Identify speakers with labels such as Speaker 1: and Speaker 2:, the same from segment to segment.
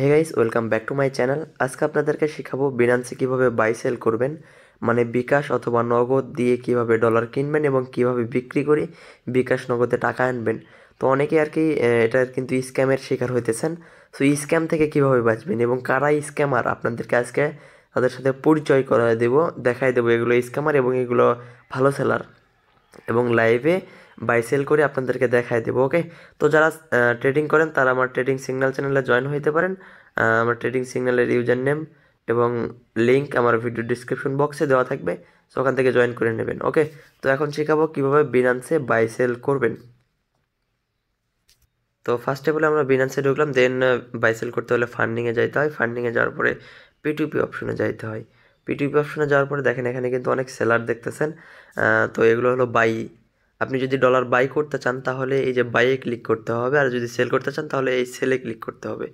Speaker 1: Hey guys, welcome back to my channel. আজকে আপনাদেরকে শেখাবো বিনান্সে কিভাবে বাই সেল করবেন, মানে বিকাশ অথবা নগদ দিয়ে কিভাবে ডলার কিনবেন এবং কিভাবে বিক্রি করে বিকাশ নগদে টাকা আনবেন। তো অনেকে আর কি এটা কিন্তু স্ক্যামের শিকার হইতেছেন। সো স্ক্যাম থেকে কিভাবে বাঁচবেন এবং কারা স্ক্যামার আপনাদেরকে আজকে তাদের সাথে পরিচয় করায় দেবো, দেখাই দেবো এগুলো স্ক্যামার এবং এগুলো ভালো সেলার, এবং লাইভে বাই সেল করে আপনাদেরকে দেখাই দেবো। ওকে, তো যারা ট্রেডিং করেন তারা আমার ট্রেডিং সিগন্যাল চ্যানেলে জয়েন হইতে পারেন। আমার ট্রেডিং সিগন্যালের ইউজার নেম এবং লিঙ্ক আমার ভিডিও ডিসক্রিপশন বক্সে দেওয়া থাকবে, সো ওখান থেকে জয়েন করে নেবেন। ওকে, তো এখন শেখাবো কীভাবে বিনান্সে বাই সেল করবেন। তো ফার্স্টে বলে আমরা বিনান্সে ঢুকলাম, দেন বাই সেল করতে হলে ফান্ডিংয়ে যাইতে হয়। ফান্ডিংয়ে যাওয়ার পরে পিটুপি অপশনে যাইতে হয়। পিটুপি অপশনে যাওয়ার পরে দেখেন এখানে কিন্তু অনেক সেলার দেখতেছেন। তো এগুলো হলো বাই। আপনি যদি ডলার বাই করতে চান তাহলে এই যে বাইয়ে ক্লিক করতে হবে, আর যদি সেল করতে চান তাহলে এই সেলে ক্লিক করতে হবে।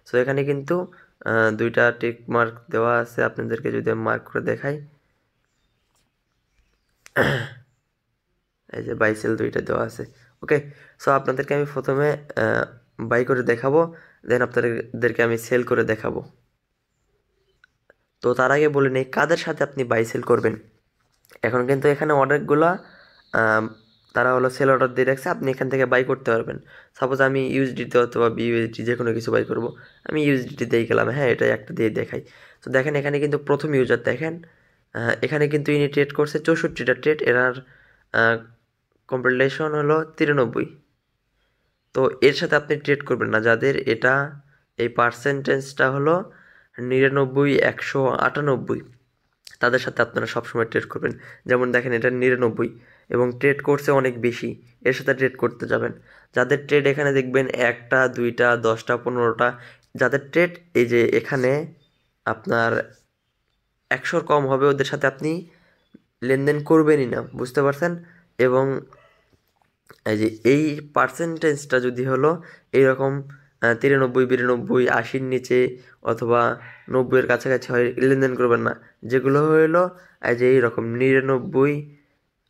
Speaker 1: সো এখানে কিন্তু দুইটা টিক মার্ক দেওয়া আছে, আপনাদেরকে যদি আমি মার্ক করে দেখাই, এই যে বাই সেল দুইটা দেওয়া আছে। ওকে, সো আপনাদেরকে আমি প্রথমে বাই করে দেখাবো, দেন আপনাদেরকে আমি সেল করে দেখাবো। তো তার আগে বলে নেই কাদের সাথে আপনি বাই সেল করবেন। এখন কিন্তু এখানে অনেকগুলা তারা হলো সেল অর্ডার দিয়ে রাখছে, আপনি এখান থেকে বাই করতে পারবেন। সাপোজ আমি ইউএসডিতে অথবা বিইউএসডি যে কোনো কিছু বাই করব, আমি ইউএসডিতে দিয়ে গেলাম। হ্যাঁ, এটা একটা দিয়ে দেখাই। তো দেখেন এখানে কিন্তু প্রথম ইউজার দেখেন, এখানে কিন্তু ইনি ট্রেড করছে 64টা ট্রেড, এনার কম্পিটিশন হলো 93। তো এর সাথে আপনি ট্রেড করবেন না, যাদের এটা এই পার্সেন্টেজটা হলো 99, 198, তাদের সাথে আপনারা সবসময় ট্রেড করবেন। যেমন দেখেন এটা 99 এবং ট্রেড করছে অনেক বেশি, এর সাথে ট্রেড করতে যাবেন। যাদের ট্রেড এখানে দেখবেন 1টা, 2টা, 10টা, 15টা, যাদের ট্রেড এই যে এখানে আপনার 100-র কম হবে, ওদের সাথে আপনি লেনদেন করবেনই না, বুঝতে পারছেন? এবং এই যে এই পার্সেন্টেজটা যদি হলো এইরকম 93, 92, 80-র নিচে অথবা 90-এর কাছাকাছি হয়, লেনদেন করবেন না। যেগুলো হলো এই যে এইরকম 99,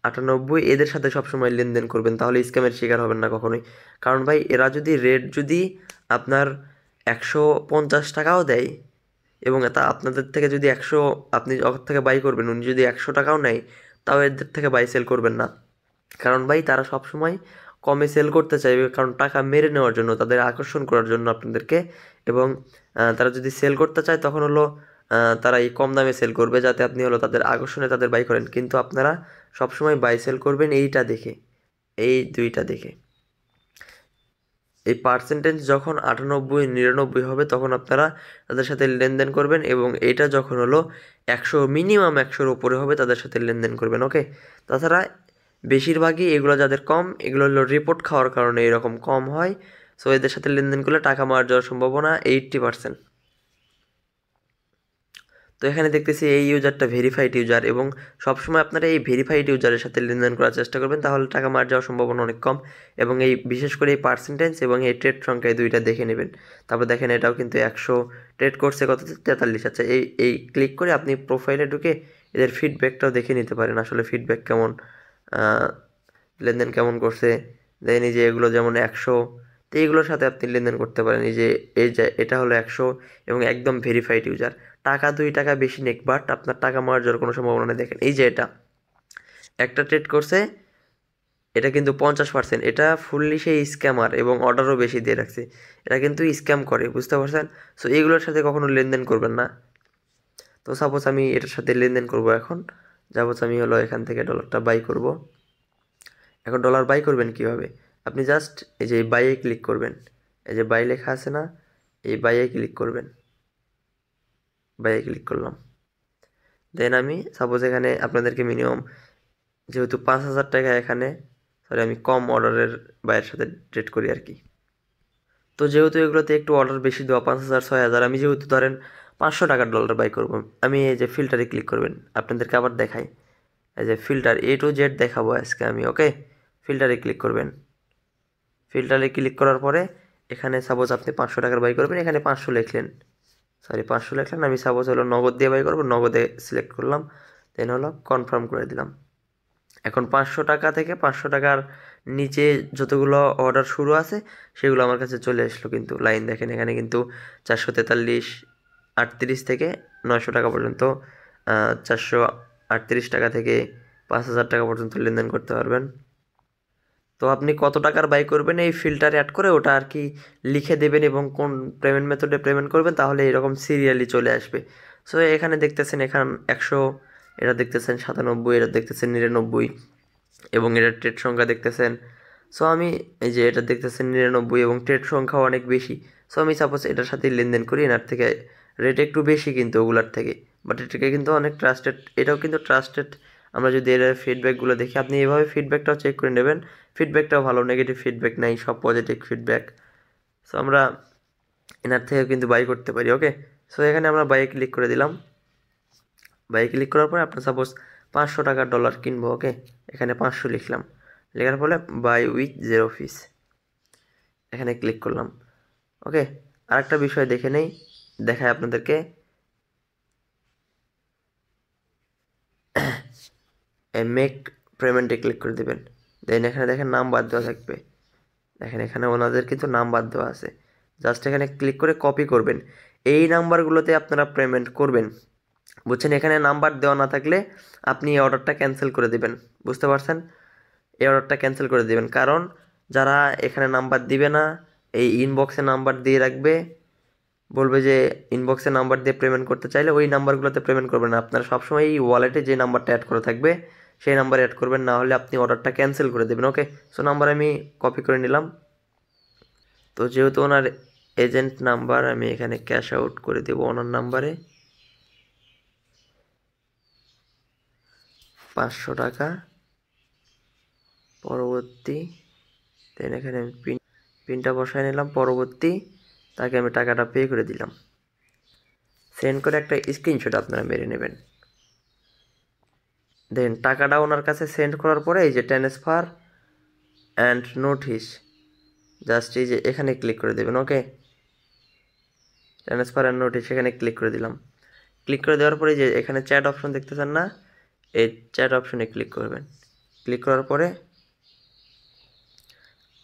Speaker 1: 98, এদের সাথে সবসময় লেনদেন করবেন, তাহলে স্ক্যামের শিকার হবেন না কখনোই। কারণ ভাই এরা যদি রেট যদি আপনার 150 টাকাও দেয় এবং তা আপনাদের থেকে যদি 100, আপনি ওর থেকে বাই করবেন, উনি যদি 100 টাকাও নেয়, তাও এদের থেকে বাই সেল করবেন না। কারণ ভাই তারা সবসময় কমে সেল করতে চাইবে, কারণ টাকা মেরে নেওয়ার জন্য, তাদের আকর্ষণ করার জন্য আপনাদেরকে। এবং তারা যদি সেল করতে চায় তখন হলো তারা এই কম দামে সেল করবে, যাতে আপনি হলো তাদের আকর্ষণে তাদের বাই করেন। কিন্তু আপনারা সবসময় বাই সেল করবেন এইটা দেখে, এই দুইটা দেখে। এই পার্সেন্টেজ যখন 98, 99 হবে তখন আপনারা তাদের সাথে লেনদেন করবেন, এবং এইটা যখন হলো 100, মিনিমাম 100-র উপরে হবে তাদের সাথে লেনদেন করবেন। ওকে, তাছাড়া বেশিরভাগই এগুলো যাদের কম, এগুলো হলো রিপোর্ট খাওয়ার কারণে এরকম কম হয়। সো এদের সাথে লেনদেন করলে টাকা মার যাওয়ার সম্ভাবনা 80%। তো এখানে দেখতেছি এই ইউজারটা ভেরিফাইড ইউজার, এবং সবসময় আপনারা এই ভেরিফাইড ইউজারের সাথে লেনদেন করার চেষ্টা করবেন, তাহলে টাকা মার যাওয়ার সম্ভাবনা অনেক কম। এবং এই বিশেষ করে এই পার্সেন্টেজ এবং এই ট্রেড সংখ্যা, এই দুইটা দেখে নেবেন। তারপর দেখেন এটাও কিন্তু 100 ট্রেড করছে কত, 43। আচ্ছা, এই ক্লিক করে আপনি প্রোফাইলে ঢুকে এদের ফিডব্যাকটাও দেখে নিতে পারেন, আসলে ফিডব্যাক কেমন, লেনদেন কেমন করছে। দেন এই যে এগুলো যেমন 100, তো এইগুলোর সাথে আপনি লেনদেন করতে পারেন। এই যে এটা হলো 100 এবং একদম ভেরিফাইড ইউজার। টাকা 2 টাকা বেশি নেক, বাট আপনার টাকা মারার যাওয়ার কোনো সম্ভাবনা নেই। দেখেন এই যে এটা একটা ট্রেড করছে, এটা কিন্তু 50%, এটা ফুললি সেই স্ক্যামার এবং অর্ডারও বেশি দিয়ে রাখছে, এটা কিন্তু স্ক্যাম করে, বুঝতে পারছেন? সো এইগুলোর সাথে কখনো লেনদেন করবেন না। তো সাপোজ আমি এটার সাথে লেনদেন করব, এখন সাপোজ আমি হলো এখান থেকে ডলারটা বাই করব। এখন ডলার বাই করবেন কীভাবে? আপনি জাস্ট এই যে বাইয়ে ক্লিক করবেন, এই যে বাই লেখা আছে না, এই বাইয়ে ক্লিক করবেন। বাইয়ে ক্লিক করলাম, দেন আমি সাপোজ এখানে আপনাদেরকে মিনিমাম, যেহেতু 5,000 টাকা এখানে, সরি আমি কম অর্ডারের বাইয়ের সাথে ট্রেড করি আর কি। তো যেহেতু এগুলোতে একটু অর্ডার বেশি দেওয়া, 5,000, 6,000, আমি যেহেতু ধরেন 500 টাকার ডলার বাই করব, আমি এই যে ফিল্টারে ক্লিক করবেন, আপনাদেরকে আবার দেখাই, এই যে ফিল্টার A to Z দেখাবো আজকে আমি। ওকে, ফিল্টারে ক্লিক করবেন। ফিল্টারে ক্লিক করার পরে এখানে সাপোজ আপনি 500 টাকার বাই করবেন, এখানে 500 লিখলেন, সরি 500 লিখলেন। আমি সাপোজ হলো নগদ দিয়ে বাই করবো, নগদে সিলেক্ট করলাম, দেন হলো কনফার্ম করে দিলাম। এখন 500 টাকা থেকে 500 টাকার নিচে যতগুলো অর্ডার শুরু আছে সেগুলো আমার কাছে চলে আসলো, কিন্তু লাইন দেখেন এখানে কিন্তু 443, 38 থেকে 900 টাকা পর্যন্ত, 438 টাকা থেকে 5,000 টাকা পর্যন্ত লেনদেন করতে পারবেন। তো আপনি কত টাকার বাই করবেন এই ফিল্টার অ্যাড করে ওটা আর কি লিখে দেবেন এবং কোন পেমেন্ট মেথডে পেমেন্ট করবেন, তাহলে এরকম সিরিয়ালি চলে আসবে। সো এখানে দেখতেছেন এখান 100, এটা দেখতেছেন 97, এটা দেখতেছেন 99 এবং এটার ট্রেড সংখ্যা দেখতেছেন। সো আমি এই যে এটা দেখতেছেন 99 এবং ট্রেড সংখ্যা অনেক বেশি। সো আমি সাপোজ এটার সাথে লেনদেন করি, এনার থেকে রেট একটু বেশি কিন্তু ওগুলার থেকে, বাট এটাকে কিন্তু অনেক ট্রাস্টেড, এটাও কিন্তু ট্রাস্টেড। আমরা যদি এর ফিডব্যাকগুলো দেখি, আপনি এভাবে ফিডব্যাকটাও চেক করে নেবেন। ফিডব্যাকটাও ভালো, নেগেটিভ ফিডব্যাক নাই, সব পজিটিভ ফিডব্যাক। সো আমরা এনার থেকে কিন্তু বাই করতে পারি। ওকে, সো এখানে আমরা বাইয়ে ক্লিক করে দিলাম। বাইয়ে ক্লিক করার পরে আপনার সাপোজ 500 টাকার ডলার কিনবো। ওকে, এখানে 500 লিখলাম, লেখার ফলে বাই উইথ 0 ফিস, এখানে ক্লিক করলাম। ওকে, আরেকটা বিষয় দেখে নেই, দেখায় আপনাদেরকে। মেক পেমেন্টে ক্লিক করে দেবেন, দেন এখানে দেখেন নাম বাদ দেওয়া থাকবে। দেখেন এখানে ওনাদের কিন্তু নাম বাদ দেওয়া আছে, জাস্ট এখানে ক্লিক করে কপি করবেন, এই নাম্বারগুলোতে আপনারা পেমেন্ট করবেন। বুঝছেন, এখানে নাম্বার দেওয়া না থাকলে আপনি এই অর্ডারটা ক্যান্সেল করে দেবেন। বুঝতে পারছেন, এই অর্ডারটা ক্যান্সেল করে দেবেন, কারণ যারা এখানে নাম্বার দিবে না, এই ইনবক্সে নাম্বার দিয়ে রাখবে, বলবে যে ইনবক্সে নাম্বার দিয়ে পেমেন্ট করতে চাইলে ওই নাম্বারগুলোতে পেমেন্ট করবেন না। আপনারা সবসময় এই ওয়ালেটে যে নাম্বারটা অ্যাড করা থাকবে সেই নাম্বার অ্যাড করবেন, না হলে আপনি অর্ডারটা ক্যান্সেল করে দেবেন। ওকে, সো নাম্বার আমি কপি করে নিলাম। তো যেহেতু ওনার এজেন্ট নাম্বার, আমি এখানে ক্যাশ আউট করে দেবো ওনার নাম্বারে 500 টাকা। পরবর্তী, দেন এখানে আমি পিনটা বসায় নিলাম। পরবর্তী, তাকে আমি টাকাটা পে করে দিলাম। সেন্ড করে একটা স্ক্রিনশট আপনারা মেরে নেবেন। দেন টাকাটা ওনার কাছে সেন্ড করার পরে এই যে ট্রান্সফার অ্যান্ড নোটিশ, জাস্ট এই যে এখানে ক্লিক করে দেবেন। ওকে, ট্রান্সফার অ্যান্ড নোটিশ এখানে ক্লিক করে দিলাম। ক্লিক করে দেওয়ার পরে যে এখানে চ্যাট অপশন দেখতেছেন না, এই চ্যাট অপশনে ক্লিক করবেন। ক্লিক করার পরে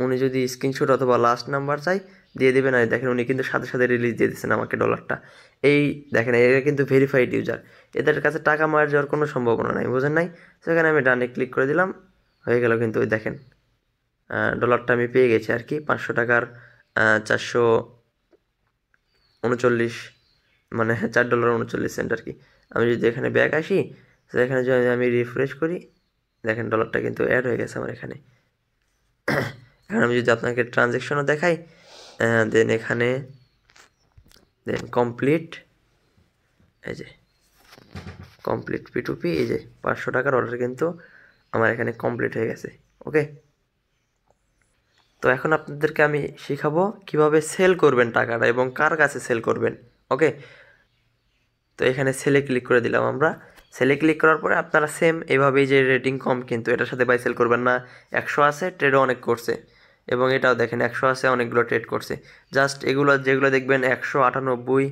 Speaker 1: উনি যদি স্ক্রিনশট অথবা লাস্ট নাম্বার চাই দিয়ে দেবেন। আর দেখেন উনি কিন্তু সাথে সাথে রিলিজ দিয়ে দিচ্ছেন আমাকে ডলারটা। এই দেখেন এরা কিন্তু ভেরিফাইড ইউজার, এদের কাছে টাকা মার যাওয়ার কোনো সম্ভাবনা নাই, বোঝেন নাই? সেখানে আমি ডানে ক্লিক করে দিলাম, হয়ে গেল। কিন্তু ওই দেখেন ডলারটা আমি পেয়ে গেছি আর কি, 500 টাকার 439, মানে $4.39 আর কি। আমি যদি এখানে ব্যাক আসি, তো এখানে যদি আমি রিফ্রেশ করি, দেখেন ডলারটা কিন্তু অ্যাড হয়ে গেছে আমার এখানে। এখন আমি যদি আপনাকে ট্রানজ্যাকশনও দেখাই, দেন এখানে দেন কমপ্লিট, এই যে কমপ্লিট p2p, এই যে 500 টাকার অর্ডার কিন্তু আমার এখানে কমপ্লিট হয়ে গেছে। ওকে, তো এখন আপনাদেরকে আমি শিখাবো কিভাবে সেল করবেন টাকাটা এবং কার কাছে সেল করবেন। ওকে, তো এখানে সেলে ক্লিক করে দিলাম আমরা। সেলে ক্লিক করার পরে আপনারা সেম এভাবেই, যে রেটিং কম কিন্তু এটার সাথে বাই সেল করবেন না। 100 আছে, ট্রেডও অনেক করছে, এবং এটাও দেখেন 100 আছে, অনেকগুলো ট্রেড করছে। জাস্ট এগুলো যেগুলো দেখবেন 198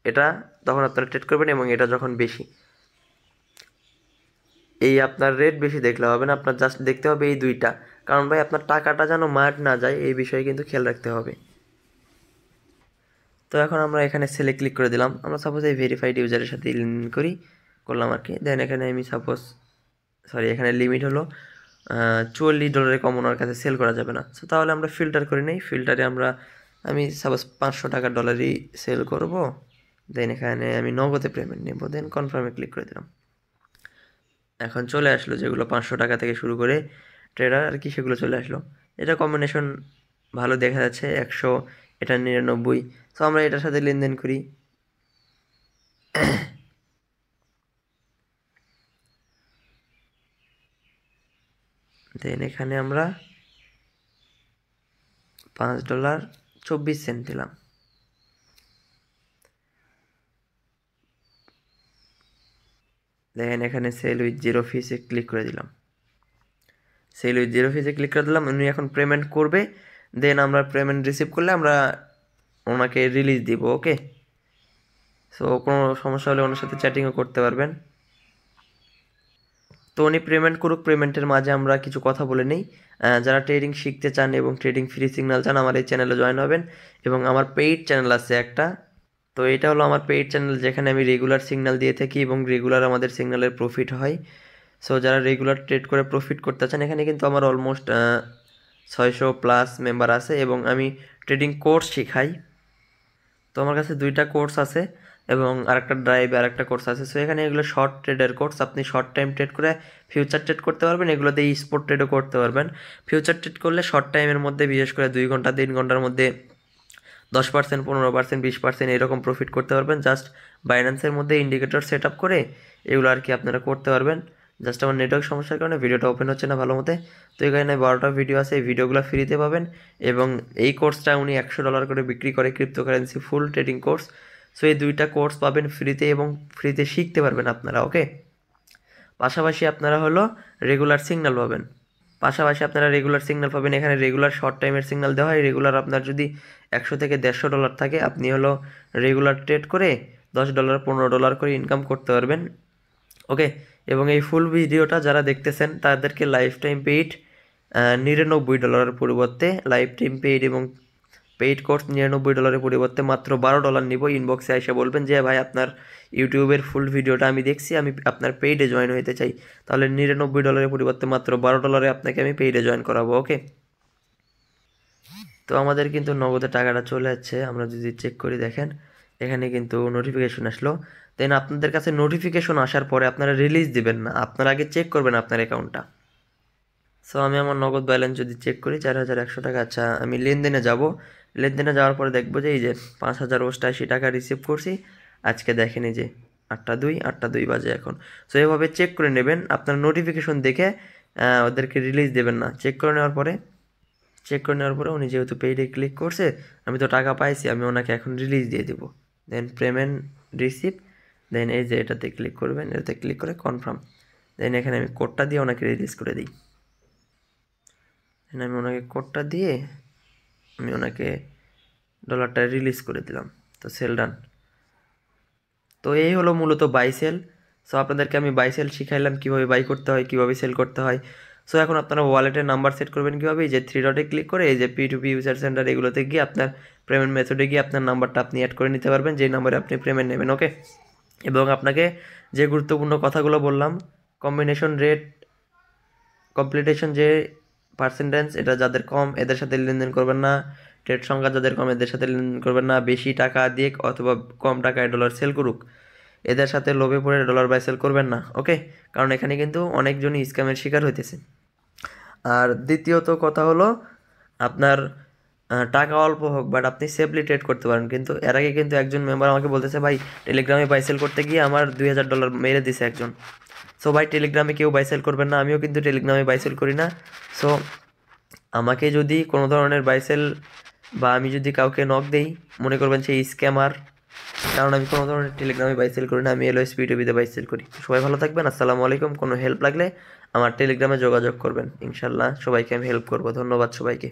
Speaker 1: এটা, তখন আপনারা ট্রেড করবেন, এবং এটা যখন বেশি, এই আপনার রেট বেশি দেখলে হবে না, আপনার জাস্ট দেখতে হবে এই দুইটা, কারণ ভাই আপনার টাকাটা যেন মার না যায় এই বিষয়ে কিন্তু খেয়াল রাখতে হবে। তো এখন আমরা এখানে সেলে ক্লিক করে দিলাম। আমরা সাপোজ এই ভেরিফাইড ইউজারের সাথে লেনদেন করলাম আর কি। দেন এখানে আমি সাপোজ, সরি, এখানে লিমিট হলো $44 কম ওনার কাছে সেল করা যাবে না। সো তাহলে আমরা ফিল্টার করে নিই। ফিল্টারে আমি সাপোজ 500 টাকার ডলারই সেল করব। দেন এখানে আমি নগদে পেমেন্ট নেব, দেন কনফার্মে ক্লিক করে দিলাম। এখন চলে আসলো যেগুলো 500 টাকা থেকে শুরু করে ট্রেডার আর কি, সেগুলো চলে আসলো। এটা কম্বিনেশন ভালো দেখা যাচ্ছে, 100, এটা 99। সো আমরা এটার সাথে লেনদেন করি। দেন এখানে আমরা $5.24 দিলাম। দেখেন এখানে সেল উইথ 0 ফিসে ক্লিক করে দিলাম। সেল উইথ 0 ফিসে ক্লিক করে দিলাম, উনি এখন পেমেন্ট করবে। দেন আমরা পেমেন্ট রিসিভ করলে আমরা ওনাকে রিলিজ দিব। ওকে, সো কোনো সমস্যা হলে ওনার সাথে চ্যাটিংও করতে পারবেন। তো উনি পেমেন্ট করুক, পেমেন্টের মাঝে আমরা কিছু কথা বলে নিই। যারা ট্রেডিং শিখতে চান এবং ট্রেডিং ফ্রি সিগন্যাল চান আমার এই চ্যানেলে জয়েন হবেন। এবং আমার পেইড চ্যানেল আছে একটা, তো এটা হলো আমার পেইড চ্যানেল যেখানে আমি রেগুলার সিগন্যাল দিয়ে থাকি এবং রেগুলার আমাদের সিগন্যালের প্রফিট হয়। সো যারা রেগুলার ট্রেড করে প্রফিট করতে চান, এখানে কিন্তু আমার অলমোস্ট 600+ মেম্বার আছে এবং আমি ট্রেডিং কোর্স শেখাই। তো আমার কাছে 2টা কোর্স আছে এবং আরেকটা ড্রাইভ আর একটা কোর্স আছে। সো এখানে এগুলো শর্ট ট্রেডের কোর্স, আপনি শর্ট টাইম ট্রেড করে ফিউচার ট্রেড করতে পারবেন, এগুলোতে স্পট ট্রেডও করতে পারবেন। ফিউচার ট্রেড করলে শর্ট টাইমের মধ্যে বিশেষ করে 2 ঘন্টা 3 ঘন্টার মধ্যে 10%, 15%, 20% এরকম প্রফিট করতে পারবেন। জাস্ট বাইন্যান্সের মধ্যে ইন্ডিকেটর সেট আপ করে এগুলো আর কি আপনারা করতে পারবেন। জাস্ট আমার নেটওয়ার্ক সমস্যার কারণে ভিডিওটা ওপেন হচ্ছে না ভালো মতে। তো এখানে 12টা ভিডিও আছে, এই ভিডিওগুলো ফ্রিতে পাবেন। এবং এই কোর্সটা উনি $100 করে বিক্রি করে, ক্রিপ্টোকারেন্সি ফুল ট্রেডিং কোর্স। সো এই 2টা কোর্স পাবেন ফ্রিতে এবং ফ্রিতে শিখতে পারবেন আপনারা, ওকে। পাশাপাশি আপনারা হলো রেগুলার সিগন্যাল পাবেন। এখানে রেগুলার শর্ট টাইমের সিগন্যাল দেওয়া হয়। রেগুলার আপনার যদি 100 থেকে $150 থাকে, আপনি হলো রেগুলার ট্রেড করে $10, $15 করে ইনকাম করতে পারবেন, ওকে। এবং এই ফুল ভিডিওটা যারা দেখতেছেন তাদেরকে লাইফ টাইম পেইড $99 পরিবর্তে, লাইফ টাইম পেইড এবং পেইড কোর্স $99 পরিবর্তে মাত্র $12 নিব। ইনবক্সে এসে বলবেন যে ভাই আপনার ইউটিউবের ফুল ভিডিওটা আমি দেখছি, আমি আপনার পেইডে জয়েন হতে চাই। তাহলে $99 পরিবর্তে মাত্র $12 আপনাকে আমি পেইডে জয়েন করাবো, ওকে। তো আমাদের কিন্তু নগদে টাকাটা চলে যাচ্ছে। আমরা যদি চেক করি দেখেন এখানে কিন্তু নোটিফিকেশন আসলো। দেন আপনাদের কাছে নোটিফিকেশন আসার পরে আপনারা রিলিজ দিবেন না, আপনারা আগে চেক করবেন আপনার অ্যাকাউন্টটা। সো আমি আমার নগদ ব্যালেন্স যদি চেক করি 4100 টাকা। আচ্ছা, আমি লেনদেনে যাব। লেনদেনে যাওয়ার পরে দেখবো যে এই যে 5088 টাকা রিসিভ করছি আজকে। দেখেন এই যে 8টা 2 বাজে এখন। সো এভাবে চেক করে নেবেন, আপনার নোটিফিকেশন দেখে ওদেরকে রিলিজ দেবেন না। চেক করে নেওয়ার পরে উনি যেহেতু পেইডে ক্লিক করছে, আমি তো টাকা পাইছি, আমি ওনাকে এখন রিলিজ দিয়ে দেবো। দেন পেমেন্ট রিসিভ, দেন এই যে এটাতে ক্লিক করবেন, এটাতে ক্লিক করে কনফার্ম। দেন এখানে আমি কোডটা দিয়ে ওনাকে রিলিজ করে দিই। আমি ওনাকে কোডটা দিয়ে আমি ওনাকে ডলারটা রিলিজ করে দিলাম। তো সেল ডান। তো এই হলো মূলত বাই সেল। সো আপনাদেরকে আমি বাই সেল শিখাইলাম কীভাবে বাই করতে হয়, কীভাবে সেল করতে হয়। সো এখন আপনারা ওয়ালেটের নাম্বার সেট করবেন কীভাবে, এই যে 3 ডটে ক্লিক করে এই যে P2P ইউজার সেন্টার এগুলোতে গিয়ে আপনার পেমেন্ট মেথডে গিয়ে আপনার নাম্বারটা আপনি অ্যাড করে নিতে পারবেন, যেই নাম্বারে আপনি পেমেন্ট নেবেন, ওকে। এবং আপনাকে যে গুরুত্বপূর্ণ কথাগুলো বললাম, কম্বিনেশন রেট, কমপ্লিটেশন যে পার্সেন্টেজ, এটা যাদের কম এদের সাথে লেনদেন করবেন না। ট্রেড সংখ্যা যাদের কম এদের সাথে লেনদেন করবেন না। বেশি টাকা দিয়ে অথবা কম টাকায় ডলার সেল করুক এদের সাথে লোভে পড়ে ডলার বাই সেল করবেন না, ওকে। কারণ এখানে কিন্তু অনেকজনই স্ক্যামের শিকার হইতেছে। আর দ্বিতীয়ত কথা হলো আপনার টাকা অল্প হোক বাট আপনি সেফলি ট্রেড করতে পারেন। কিন্তু এর আগে কিন্তু একজন মেম্বার আমাকে বলতেছে ভাই টেলিগ্রামে বাই সেল করতে গিয়ে আমার $2000 মেরে দিছে একজন। সো ভাই টেলিগ্রামে কেউ বাই সেল করবেন না, আমিও কিন্তু টেলিগ্রামে বাই সেল করি না। সো আমাকে যদি কোনো ধরনের বাই সেল বা আমি যদি কাউকে নক দেই মনে করবেন সেই স্ক্যামার, কারণ আমি কোনো ধরনের টেলিগ্রামে বাই সেল করি না, আমি এলওএস P2Pতে বাই সেল করি। সবাই ভালো থাকবেন, আসসালামু আলাইকুম। কোনো হেল্প লাগলে আমার টেলিগ্রামে যোগাযোগ করবেন, ইনশাল্লাহ সবাইকে আমি হেল্প করবো। ধন্যবাদ সবাইকে।